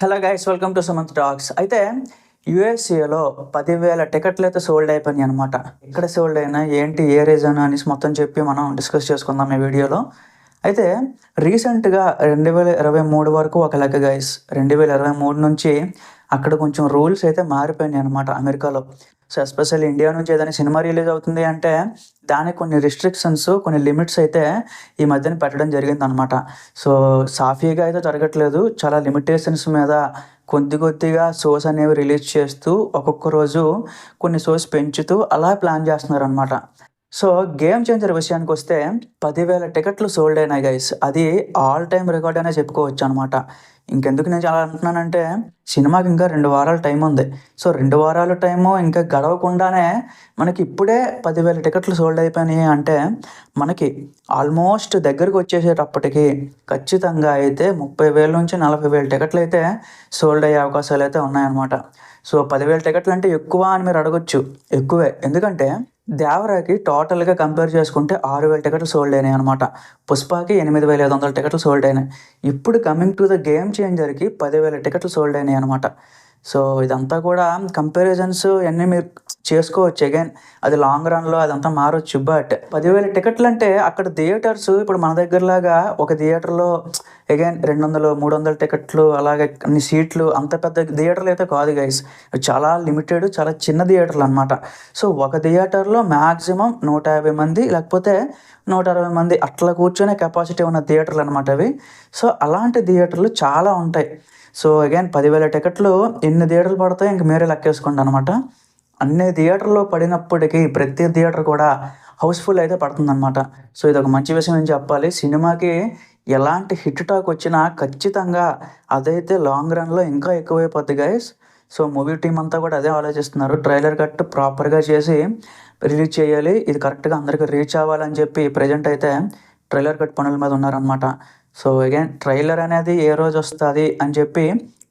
Hello guys, welcome to Sumanth talks. అయితే యూఎస్ఏలో 10,000 టికెట్లు అయితే సోల్డ్ అయిపోయినాయి అనమాట. ఎక్కడ సోల్డ్ అయినా ఏంటి, ఏ రీజన్ అనేసి మొత్తం చెప్పి మనం డిస్కస్ చేసుకుందాం ఈ వీడియోలో. అయితే రీసెంట్గా 2023 వరకు ఒక లెక్క గైస్. 2023 నుంచి అక్కడ కొంచెం రూల్స్ అయితే మారిపోయినాయి అనమాట అమెరికాలో. సో ఎస్పెషల్లీ ఇండియా నుంచి ఏదైనా సినిమా రిలీజ్ అవుతుంది అంటే దానికి కొన్ని రిస్ట్రిక్షన్స్, కొన్ని లిమిట్స్ అయితే ఈ మధ్యన పెట్టడం జరిగిందనమాట. సో సాఫీగా అయితే జరగట్లేదు. చాలా లిమిటేషన్స్ మీద కొద్దిగా షోస్ అనేవి రిలీజ్ చేస్తూ ఒక్కొక్క రోజు కొన్ని షోస్ పెంచుతూ అలా ప్లాన్ చేస్తున్నారనమాట. సో గేమ్ చేంజర్ విషయానికి వస్తే 10,000 టికెట్లు సోల్డ్ అయినాయి గైస్. అది ఆల్ టైమ్ రికార్డ్ అనే చెప్పుకోవచ్చు అనమాట. ఇంకెందుకు నేను చాలా అంటున్నానంటే సినిమాకి ఇంకా 2 వారాల టైం ఉంది. సో 2 వారాల టైము ఇంకా గడవకుండానే మనకి ఇప్పుడే 10,000 టికెట్లు సోల్డ్ అయిపోయినాయి అంటే మనకి ఆల్మోస్ట్ దగ్గరకు వచ్చేసేటప్పటికి ఖచ్చితంగా అయితే 30,000 నుంచి 40,000 టికెట్లు అయితే సోల్డ్ అయ్యే అవకాశాలు అయితే ఉన్నాయన్నమాట. సో 10,000 టికెట్లు అంటే ఎక్కువ అని మీరు అడగొచ్చు. ఎక్కువే, ఎందుకంటే దేవరాకి టోటల్గా కంపేర్ చేసుకుంటే 6,000 టికెట్లు సోల్డ్ అయినాయి అనమాట. పుష్పకి 8,500 టికెట్లు సోల్డ్ అయినాయి. ఇప్పుడు కమింగ్ టు ద గేమ్ చేంజర్కి 10,000 టికెట్లు సోల్డ్ అయినాయి అనమాట. సో ఇదంతా కూడా కంపారిజన్స్ అన్నీ మీరు చేసుకోవచ్చు. అగైన్ అది లాంగ్ రన్లో అదంతా మారొచ్చు. బట్ 10,000 టికెట్లు అంటే అక్కడ థియేటర్స్ ఇప్పుడు మన దగ్గరలాగా ఒక థియేటర్లో అగైన్ 200, 300 టికెట్లు అలాగే అన్ని సీట్లు అంత పెద్ద థియేటర్లు అయితే కాదు గైస్. చాలా లిమిటెడ్, చాలా చిన్న థియేటర్లు అనమాట. సో ఒక థియేటర్లో మ్యాక్సిమం 150 మంది లేకపోతే 160 మంది అట్లా కూర్చొనే కెపాసిటీ ఉన్న థియేటర్లు అనమాట అవి. సో అలాంటి థియేటర్లు చాలా ఉంటాయి. సో అగైన్ 10,000 టికెట్లు ఎన్ని థియేటర్లు పడతాయో ఇంక మీరే లెక్కేసుకోండి అనమాట. అన్ని థియేటర్లో పడినప్పటికీ ప్రతి థియేటర్ కూడా హౌస్ఫుల్ అయితే పడుతుందన్నమాట. సో ఇది ఒక మంచి విషయం అని చెప్పాలి. సినిమాకి ఎలాంటి హిట్ టాక్ వచ్చినా ఖచ్చితంగా అదైతే లాంగ్ రన్లో ఇంకా ఎక్కువైపోద్ది గైస్. సో మూవీ టీం అంతా కూడా అదే ఆలోచిస్తున్నారు. ట్రైలర్ కట్ ప్రాపర్గా చేసి రిలీజ్ చేయాలి, ఇది కరెక్ట్గా అందరికీ రీచ్ అవ్వాలని చెప్పి ప్రజెంట్ అయితే ట్రైలర్ కట్ పనుల మీద ఉన్నారనమాట. సో అగైన్ ట్రైలర్ అనేది ఏ రోజు వస్తుంది అని చెప్పి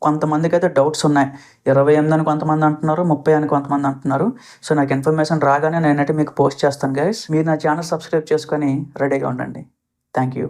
కొంతమందికి అయితే డౌట్స్ ఉన్నాయి. 28 అని కొంతమంది అంటున్నారు, 30 అని కొంతమంది అంటున్నారు. సో నాకు ఇన్ఫర్మేషన్ రాగానే నేనైతే మీకు పోస్ట్ చేస్తాను గైస్. మీరు నా ఛానల్ సబ్స్క్రైబ్ చేసుకొని రెడీగా ఉండండి. Thank you.